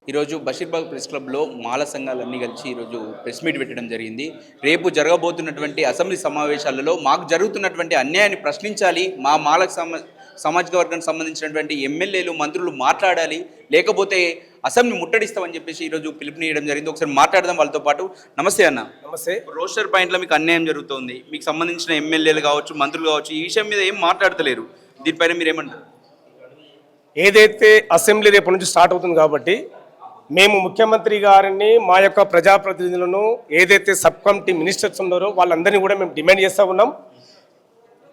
ఈరోజు బషీర్బాగ్ ప్రెస్ క్లబ్లో మాల సంఘాలన్నీ కలిసి ఈరోజు ప్రెస్ మీట్ పెట్టడం జరిగింది. రేపు జరగబోతున్నటువంటి అసెంబ్లీ సమావేశాలలో మాకు జరుగుతున్నటువంటి అన్యాయాన్ని ప్రశ్నించాలి, మా సామాజిక వర్గానికి సంబంధించినటువంటి ఎమ్మెల్యేలు మంత్రులు మాట్లాడాలి, లేకపోతే అసెంబ్లీ ముట్టడిస్తామని చెప్పేసి ఈరోజు పిలుపునియడం జరిగింది. ఒకసారి మాట్లాడదాం వాళ్ళతో పాటు. నమస్తే అన్న. నమస్తే. రోస్టర్ పాయింట్లో మీకు అన్యాయం జరుగుతోంది, మీకు సంబంధించిన ఎమ్మెల్యేలు కావచ్చు, మంత్రులు కావచ్చు, ఈ విషయం మీద ఏం మాట్లాడతలేరు. దీనిపైన మీరు ఏమంటారు? ఏదైతే అసెంబ్లీ రేపు నుంచి స్టార్ట్ అవుతుంది కాబట్టి మేము ముఖ్యమంత్రి గారిని, మా యొక్క ప్రజాప్రతినిధులను, ఏదైతే సబ్ కమిటీ మినిస్టర్స్ ఉన్నారో వాళ్ళందరినీ కూడా మేము డిమాండ్ చేస్తూ ఉన్నాం.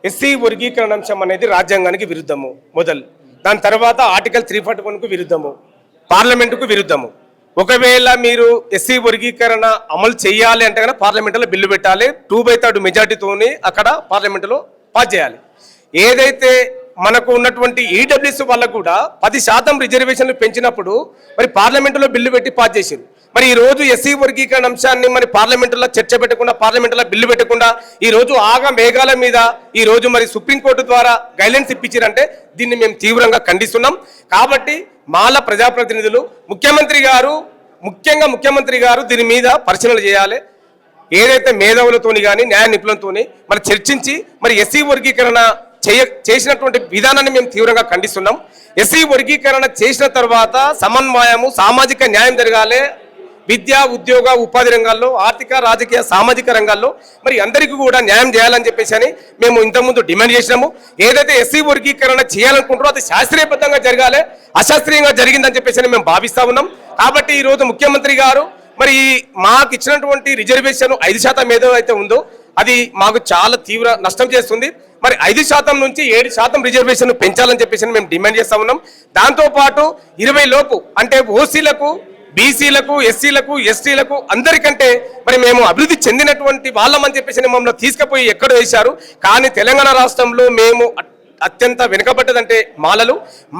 ఎస్సీ వర్గీకరణ అంశం అనేది రాజ్యాంగానికి విరుద్ధము మొదలు, దాని తర్వాత ఆర్టికల్ 341కు విరుద్ధము, పార్లమెంటుకు విరుద్ధము. ఒకవేళ మీరు ఎస్సీ వర్గీకరణ అమలు చేయాలి అంటే కనుక పార్లమెంటులో బిల్లు పెట్టాలి, 2/3 మెజార్టీతోని అక్కడ పార్లమెంటులో పాస్ చేయాలి. ఏదైతే మనకు ఉన్నటువంటి ఈడబ్ల్యూఎస్ వాళ్ళకు కూడా 10% రిజర్వేషన్లు పెంచినప్పుడు మరి పార్లమెంటులో బిల్లు పెట్టి పాస్ చేశారు. మరి ఈ రోజు ఎస్సీ వర్గీకరణ అంశాన్ని మరి పార్లమెంటులో చర్చ పెట్టకుండా, పార్లమెంటులో బిల్లు పెట్టకుండా ఈ రోజు ఆగా మేఘాల మీద ఈ రోజు మరి సుప్రీంకోర్టు ద్వారా గైడ్లైన్స్ ఇప్పించారంటే దీన్ని మేము తీవ్రంగా ఖండిస్తున్నాం. కాబట్టి మాల ప్రజాప్రతినిధులు ముఖ్యమంత్రి గారు దీని మీద పరిశీలన చేయాలి. ఏదైతే మేధావులతోని కానీ న్యాయ నిపుణులతోని మరి చర్చించి మరి ఎస్సీ వర్గీకరణ చేసినటువంటి విధానాన్ని మేము తీవ్రంగా ఖండిస్తున్నాం. ఎస్సీ వర్గీకరణ చేసిన తర్వాత సమన్వయము, సామాజిక న్యాయం జరగాలి. విద్యా, ఉద్యోగ, ఉపాధి రంగాల్లో, ఆర్థిక, రాజకీయ, సామాజిక రంగాల్లో మరి అందరికీ కూడా న్యాయం చేయాలని చెప్పేసి అని మేము ఇంతకుముందు డిమాండ్ చేసినాము. ఏదైతే ఎస్సీ వర్గీకరణ చేయాలనుకుంటారో అది శాస్త్రీయబద్ధంగా జరగాలి, అశాస్త్రీయంగా జరిగిందని చెప్పేసి అని మేము భావిస్తా ఉన్నాం. కాబట్టి ఈరోజు ముఖ్యమంత్రి గారు మరి మాకు ఇచ్చినటువంటి రిజర్వేషన్ 5% ఏదైతే ఉందో అది మాకు చాలా తీవ్ర నష్టం చేస్తుంది. మరి 5% నుంచి 7% రిజర్వేషన్ పెంచాలని చెప్పేసి మేము డిమాండ్ చేస్తా ఉన్నాం. దాంతోపాటు 20 లోపు అంటే ఓసీలకు, బీసీలకు, ఎస్సీలకు, ఎస్టీలకు అందరికంటే మరి మేము అభివృద్ధి చెందినటువంటి వాళ్ళమని చెప్పేసి మమ్మల్ని తీసుకుపోయి ఎక్కడ వేశారు. కానీ తెలంగాణ రాష్ట్రంలో మేము అత్యంత వెనుకబడ్డదంటే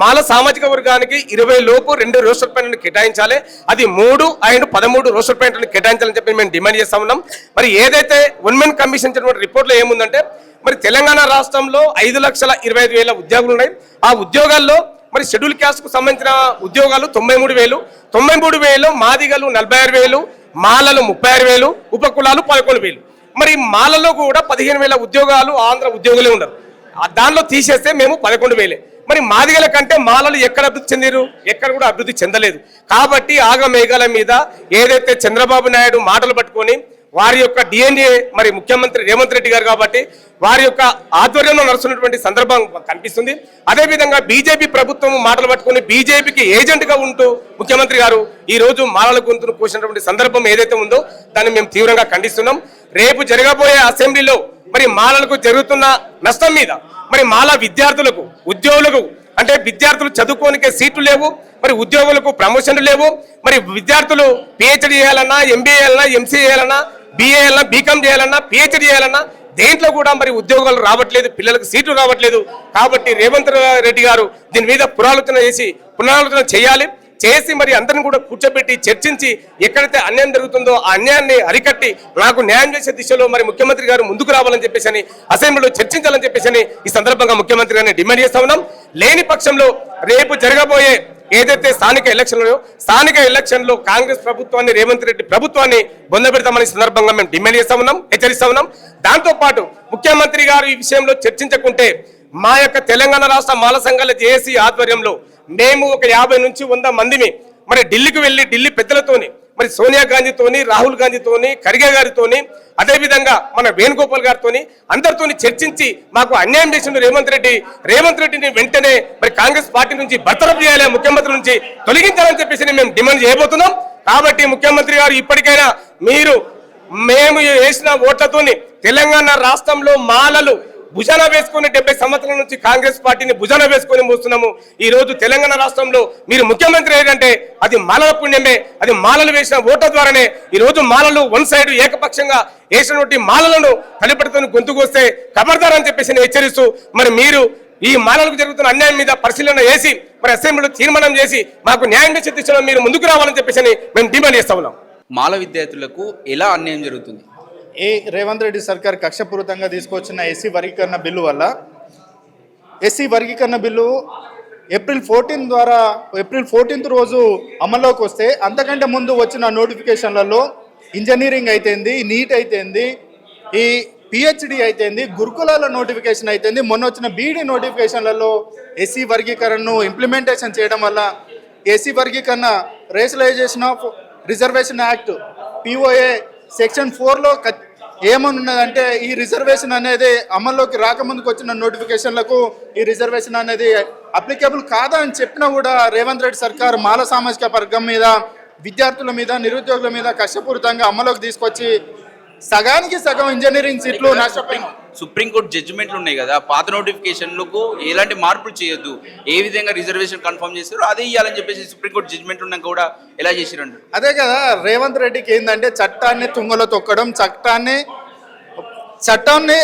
మాల సామాజిక వర్గానికి 20 లోపు 2 రోస్టర్ పాయింట్లను కేటాయించాలి. అది 3 అండ్ 13 రోస్టర్ పాయింట్లను కేటాయించాలని చెప్పి మేము డిమాండ్ చేస్తా ఉన్నాం. మరి ఏదైతే ఉమెన్ కమిషన్ ఇచ్చినటువంటి రిపోర్ట్లో ఏముందంటే మరి తెలంగాణ రాష్ట్రంలో 5,25,000 ఉద్యోగులు ఉన్నాయి. ఆ ఉద్యోగాల్లో మరి షెడ్యూల్ క్యాస్ట్కు సంబంధించిన ఉద్యోగాలు 93,000 మాదిగలు 46,000, మాలలు 36,000, ఉపకులాలు 11,000. మరి మాలలో కూడా 15,000 ఉద్యోగాలు ఆంధ్ర ఉద్యోగులే ఉన్నారు. దానిలో తీసేస్తే మేము 11,000. మరి మాదిగల కంటే మాలలు ఎక్కడ అభివృద్ధి చెందారు? ఎక్కడ కూడా అభివృద్ధి చెందలేదు. కాబట్టి ఆగమేఘాల మీద ఏదైతే చంద్రబాబు నాయుడు మాటలు పట్టుకొని వారి యొక్క డిఎన్ఏ మరి ముఖ్యమంత్రి రేవంత్ రెడ్డి గారు కాబట్టి వారి యొక్క ఆధ్వర్యంలో నడుస్తున్నటువంటి సందర్భం కనిపిస్తుంది. అదేవిధంగా బీజేపీ ప్రభుత్వం మాటలు పట్టుకుని బీజేపీకి ఏజెంట్గా ఉంటూ ముఖ్యమంత్రి గారు ఈ రోజు మాలల గొంతును కోసినటువంటి సందర్భం ఏదైతే ఉందో దాన్ని మేము తీవ్రంగా ఖండిస్తున్నాం. రేపు జరగబోయే అసెంబ్లీలో మరి మాలలకు జరుగుతున్న నష్టం మీద మరి మాల విద్యార్థులకు, ఉద్యోగులకు అంటే విద్యార్థులు చదువుకోనికే సీట్లు లేవు, మరి ఉద్యోగులకు ప్రమోషన్లు లేవు. మరి విద్యార్థులు పిహెచ్డి చేయాలన్నా, ఎంబీఏ చేయాలన్నా, ఎంసీఏ చేయాలన్నా, బీఏ చేయాలన్నా, బీకామ్ చేయాలన్నా, పిహెచ్డి చేయాలన్నా దేంట్లో కూడా మరి ఉద్యోగాలు రావట్లేదు, పిల్లలకు సీట్లు రావట్లేదు. కాబట్టి రేవంత్ రెడ్డి గారు దీని మీద పునరాలోచన చేసి మరి అందరిని కూడా కూర్చోబెట్టి చర్చించి ఎక్కడైతే అన్యాయం జరుగుతుందో ఆ అన్యాయాన్ని అరికట్టి నాకు న్యాయం చేసే దిశలో మరి ముఖ్యమంత్రి గారు ముందుకు రావాలని చెప్పేసి అని అసెంబ్లీలో చర్చించాలని చెప్పేసి అని ఈ సందర్భంగా ముఖ్యమంత్రి గారిని డిమాండ్ చేస్తా ఉన్నాం. లేని పక్షంలో రేపు జరగబోయే ఏదైతే స్థానిక ఎలక్షన్లో కాంగ్రెస్ ప్రభుత్వాన్ని, రేవంత్ రెడ్డి ప్రభుత్వాన్ని బొందబెడతామని సందర్భంగా మేము డిమాండ్ చేస్తా ఉన్నాం, హెచ్చరిస్తా ఉన్నాం. దాంతోపాటు ముఖ్యమంత్రి గారు ఈ విషయంలో చర్చించకుంటే మా యొక్క తెలంగాణ రాష్ట్ర మాల సంఘాల జేఏసీ ఆధ్వర్యంలో మేము ఒక 50 నుంచి 100 మందిని మరి ఢిల్లీకి వెళ్ళి ఢిల్లీ పెద్దలతోని మరి సోనియా గాంధీతోని, రాహుల్ గాంధీతోని, ఖర్గే గారితోని, అదేవిధంగా మన వేణుగోపాల్ గారితోని అందరితోని చర్చించి మాకు అన్యాయం చేసిన రేవంత్ రెడ్డిని వెంటనే మరి కాంగ్రెస్ పార్టీ నుంచి బర్తరఫ్ చేయాలి, ముఖ్యమంత్రి నుంచి తొలగించాలని చెప్పేసి మేము డిమాండ్ చేయబోతున్నాం. కాబట్టి ముఖ్యమంత్రి గారు ఇప్పటికైనా మేము వేసిన ఓట్లతోని తెలంగాణ రాష్ట్రంలో మాలలు భుజాన వేసుకుని 70 సంవత్సరాల నుంచి కాంగ్రెస్ పార్టీని భుజాన వేసుకొని మోస్తున్నాము. ఈ రోజు తెలంగాణ రాష్ట్రంలో మీరు ముఖ్యమంత్రి ఏంటంటే అది మాలల పుణ్యమే, అది మాలలు వేసిన ఓట్ల ద్వారానే. ఈ రోజు మాలలు వన్ సైడ్ ఏకపక్షంగా వేసినటువంటి మాలలను తలపెడుతున్న గొంతుకొస్తే ఖబర్దారని చెప్పేసి హెచ్చరిస్తూ మరి మీరు ఈ మాలలకు జరుగుతున్న అన్యాయం మీద పరిశీలన చేసి మరి అసెంబ్లీలో తీర్మానం చేసి మాకు న్యాయం చేసే దిశలో మీరు ముందుకు రావాలని చెప్పేసి మేము డిమాండ్ చేస్తా ఉన్నాం. మాల విద్యార్థులకు ఎలా అన్యాయం జరుగుతుంది? రేవంత్ రెడ్డి సర్కార్ కక్షపూరితంగా తీసుకొచ్చిన ఎస్సీ వర్గీకరణ బిల్లు వల్ల ఎస్సీ వర్గీకరణ బిల్లు ఏప్రిల్ 14th రోజు అమల్లోకి వస్తే అంతకంటే ముందు వచ్చిన నోటిఫికేషన్లలో ఇంజనీరింగ్ అయితేంది, నీట్ అయితేంది, ఈ పిహెచ్డి అయితేంది, గురుకులాల నోటిఫికేషన్ అయితేంది, మొన్న వచ్చిన బీఈడి నోటిఫికేషన్లలో ఎస్సీ వర్గీకరణను ఇంప్లిమెంటేషన్ చేయడం వల్ల ఎస్సీ వర్గీకరణ rationalisation of reservation act POA section 4లో ఏమనున్నదంటే ఈ రిజర్వేషన్ అనేది అమల్లోకి రాకముందుకు వచ్చిన నోటిఫికేషన్లకు ఈ రిజర్వేషన్ అనేది అప్లికేబుల్ కాదా అని చెప్పినా కూడా రేవంత్ రెడ్డి సర్కార్ మాల సామాజిక వర్గం మీద, విద్యార్థుల మీద, నిరుద్యోగుల మీద కష్టపూరితంగా అమల్లోకి తీసుకొచ్చి సగానికి సగం ఇంజనీరింగ్ సీట్లు నష్టపోయినాం. సుప్రీంకోర్టు జడ్జిమెంట్లు ఉన్నాయి కదా, పాత నోటిఫికేషన్లకు ఎలాంటి మార్పులు చేయొద్దు, ఏ విధంగా రిజర్వేషన్ కన్ఫర్మ్ చేస్తారో అదే ఇవ్వాలని చెప్పేసి సుప్రీంకోర్టు జడ్జిమెంట్ ఉన్నాక కూడా ఎలా చేసిరంటారు? అదే కదా రేవంత్ రెడ్డికి ఏంటంటే చట్టాన్ని తుంగలో తొక్కడం, చట్టాన్ని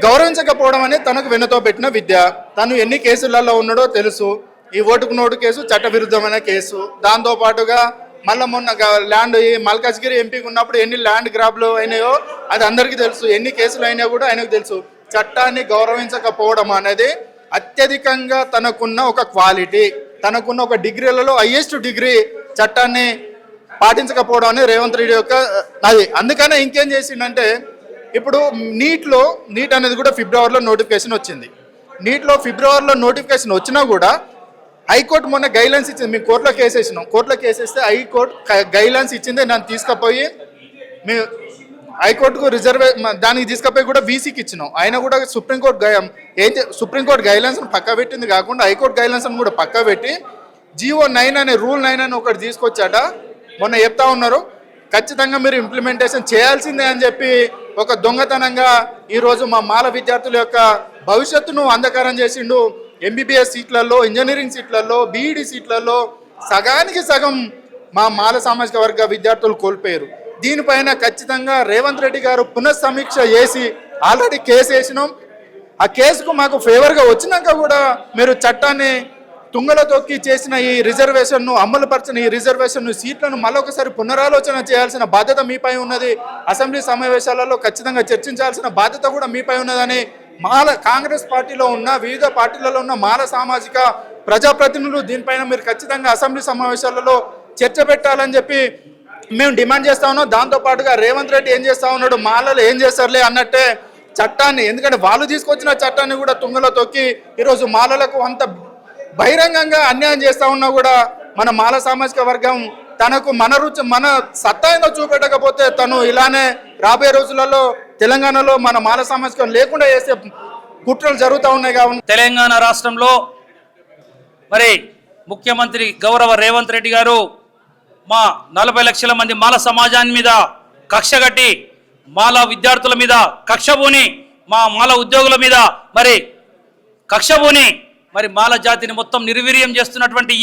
గౌరవించకపోవడం అనేది తనకు వెనుతో పెట్టిన విద్య. తను ఎన్ని కేసులలో ఉన్నాడో తెలుసు. ఈ ఓటుకు నోటు కేసు చట్టవిరుద్ధమైన కేసు, దాంతోపాటుగా మళ్ళీ మొన్న ల్యాండ్ ఈ మల్కాజ్గిరి ఎంపీకి ఉన్నప్పుడు ఎన్ని ల్యాండ్ గ్రాబ్లు అయినాయో అది అందరికీ తెలుసు. ఎన్ని కేసులు అయినా కూడా ఆయనకు తెలుసు. చట్టాన్ని గౌరవించకపోవడం అనేది అత్యధికంగా తనకున్న ఒక క్వాలిటీ, తనకున్న ఒక డిగ్రీలలో హైయెస్ట్ డిగ్రీ చట్టాన్ని పాటించకపోవడం అనేది రేవంత్ రెడ్డి యొక్క అది. అందుకనే ఇంకేం చేసిండంటే ఇప్పుడు నీట్ అనేది కూడా ఫిబ్రవరిలో నోటిఫికేషన్ వచ్చింది. ఫిబ్రవరిలో నోటిఫికేషన్ వచ్చినా కూడా హైకోర్టు మొన్న గైడ్లైన్స్ ఇచ్చింది. మేము కోర్టులో కేసేసినాం. కోర్టులో కేసేస్తే హైకోర్టు గైడ్లైన్స్ ఇచ్చింది. నన్ను తీసుకుపోయి మేము హైకోర్టుకు దానికి తీసుకుపోయి కూడా వీసీకి ఇచ్చినాం. ఆయన కూడా సుప్రీంకోర్టు గైడ్లైన్స్ను పక్క పెట్టింది కాకుండా హైకోర్టు గైడ్లైన్స్ను కూడా పక్క పెట్టి జీవో 9 అనే రూల్ 9 అని ఒకటి తీసుకొచ్చాట. మొన్న చెప్తా ఉన్నారు ఖచ్చితంగా మీరు ఇంప్లిమెంటేషన్ చేయాల్సిందే అని చెప్పి ఒక దొంగతనంగా ఈరోజు మా మాల విద్యార్థుల యొక్క భవిష్యత్తును అంధకారం చేసిండు. ఎంబీబీఎస్ సీట్లలో, ఇంజనీరింగ్ సీట్లలో, బీఈడి సీట్లలో సగానికి సగం మా మాల సామాజిక వర్గ విద్యార్థులు కోల్పోయారు. దీనిపైన ఖచ్చితంగా రేవంత్ రెడ్డి గారు పునఃసమీక్ష చేసి ఆల్రెడీ కేసు వేసినాం. ఆ కేసుకు మాకు ఫేవర్గా వచ్చినాక కూడా మీరు చట్టాన్ని తుంగలో తొక్కి చేసిన ఈ రిజర్వేషన్ను, అమలుపరచిన ఈ రిజర్వేషన్ సీట్లను మరొకసారి పునరాలోచన చేయాల్సిన బాధ్యత మీపై ఉన్నది. అసెంబ్లీ సమావేశాలలో ఖచ్చితంగా చర్చించాల్సిన బాధ్యత కూడా మీపై ఉన్నదని కాంగ్రెస్ పార్టీలో ఉన్న, వివిధ పార్టీలలో ఉన్న మాల సామాజిక ప్రజాప్రతినిధులు దీనిపైన మీరు ఖచ్చితంగా అసెంబ్లీ సమావేశాలలో చర్చ పెట్టాలని చెప్పి మేము డిమాండ్ చేస్తా ఉన్నాం. దాంతోపాటుగా రేవంత్ రెడ్డి ఏం చేస్తా ఉన్నాడు, మాలలు ఏం చేస్తారులే అన్నట్టే చట్టాన్ని, ఎందుకంటే వాళ్ళు తీసుకొచ్చిన చట్టాన్ని కూడా తుంగలో తొక్కి ఈరోజు మాలలకు అంత బహిరంగంగా అన్యాయం చేస్తా ఉన్నా కూడా మన మాల సామాజిక వర్గం తనకు మన సత్తా ఏందో చూపెట్టకపోతే తను ఇలానే రాబోయే రోజులలో తెలంగాణలో మన మాల సామాజికం లేకుండా చేసే కుట్రలు జరుగుతూ ఉన్నాయి. కాబట్టి తెలంగాణ రాష్ట్రంలో మరి ముఖ్యమంత్రి గౌరవ రేవంత్ రెడ్డి గారు మా 40 లక్షల మంది మాల సమాజాన్ని మీద కక్ష కట్టి, మాల విద్యార్థుల మీద కక్ష పూని, మా మాల ఉద్యోగుల మీద మరి కక్ష పూని మరి మాల జాతిని మొత్తం నిర్వీర్యం చేస్తున్నటువంటి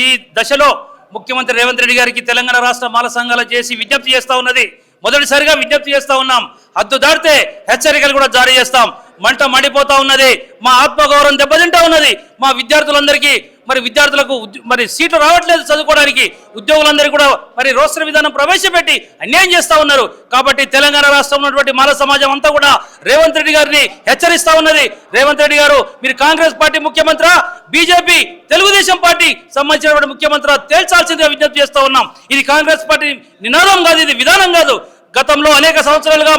ఈ దశలో ముఖ్యమంత్రి రేవంత్ రెడ్డి గారికి తెలంగాణ రాష్ట్ర మాల సంఘాలు చేసి విజ్ఞప్తి చేస్తూ ఉన్నది. మొదటిసారిగా విజ్ఞప్తి చేస్తూ ఉన్నాం. హద్దు దాటితే హెచ్చరికలు కూడా జారీ చేస్తాం. మంట మండిపోతా ఉన్నది. మా ఆత్మగౌరవం దెబ్బతింటా ఉన్నది. మా విద్యార్థులందరికీ మరి విద్యార్థులకు మరి సీట్లు రావట్లేదు చదువుకోవడానికి. ఉద్యోగులందరికీ కూడా మరి రోస్టర్ విధానం ప్రవేశపెట్టి అన్యాయం చేస్తూ ఉన్నారు. కాబట్టి తెలంగాణ రాష్ట్రంలో ఉన్నటువంటి మాల సమాజం అంతా కూడా రేవంత్ రెడ్డి గారిని హెచ్చరిస్తూ ఉన్నది. రేవంత్ రెడ్డి గారు మీరు కాంగ్రెస్ పార్టీ ముఖ్యమంత్రి, బీజేపీ, తెలుగుదేశం పార్టీ సంబంధించినటువంటి ముఖ్యమంత్రి తేల్చాల్సిందిగా విజ్ఞప్తి చేస్తూ ఉన్నాం. ఇది కాంగ్రెస్ పార్టీ నినాదం కాదు, ఇది విధానం కాదు. గతంలో అనేక సంవత్సరాలుగా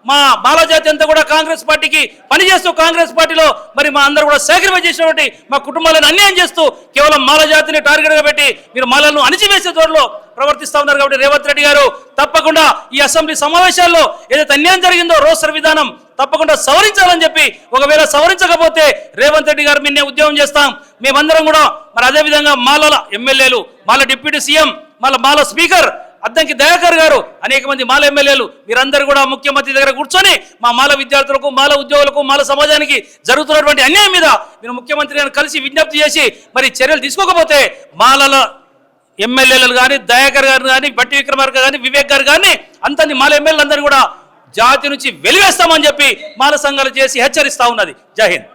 మా మాల జాతి అంతా కూడా కాంగ్రెస్ పార్టీకి పనిచేస్తూ కాంగ్రెస్ పార్టీలో మరి మా అందరూ కూడా సాక్రిఫైస్ చేసినటువంటి మా కుటుంబాలను అన్యాయం చేస్తూ కేవలం మాల జాతిని టార్గెట్గా పెట్టి మీరు మాలను అణిచివేసే ధోరణిలో ప్రవర్తిస్తూ ఉన్నారు. కాబట్టి రేవంత్ రెడ్డి గారు తప్పకుండా ఈ అసెంబ్లీ సమావేశాల్లో ఏదైతే అన్యాయం జరిగిందో రోస్టర్ విధానం తప్పకుండా సవరించాలని చెప్పి, ఒకవేళ సవరించకపోతే రేవంత్ రెడ్డి గారు మీనే ఉద్యమం చేస్తాం. మేమందరం కూడా మరి అదేవిధంగా మాలల ఎమ్మెల్యేలు, మాల డిప్యూటీ సీఎం, మాల స్పీకర్ అద్దంకి దయాకర్ గారు, అనేక మంది మాల ఎమ్మెల్యేలు మీరందరూ కూడా ముఖ్యమంత్రి దగ్గర కూర్చొని మా మాల విద్యార్థులకు, మాల ఉద్యోగులకు, మాల సమాజానికి జరుగుతున్నటువంటి అన్యాయం మీద మీరు ముఖ్యమంత్రి గారిని కలిసి విజ్ఞప్తి చేసి మరి చర్యలు తీసుకోకపోతే మాలల ఎమ్మెల్యేలు కానీ, దయాకర్ గారు కానీ, బట్టి విక్రమార్క కానీ, వివేక్ గారు కానీ అంతని మాల ఎమ్మెల్యేలు అందరూ కూడా జాతి నుంచి వెలివేస్తామని చెప్పి మాల సంఘాలు చేసి హెచ్చరిస్తా ఉన్నది. జై హింద్.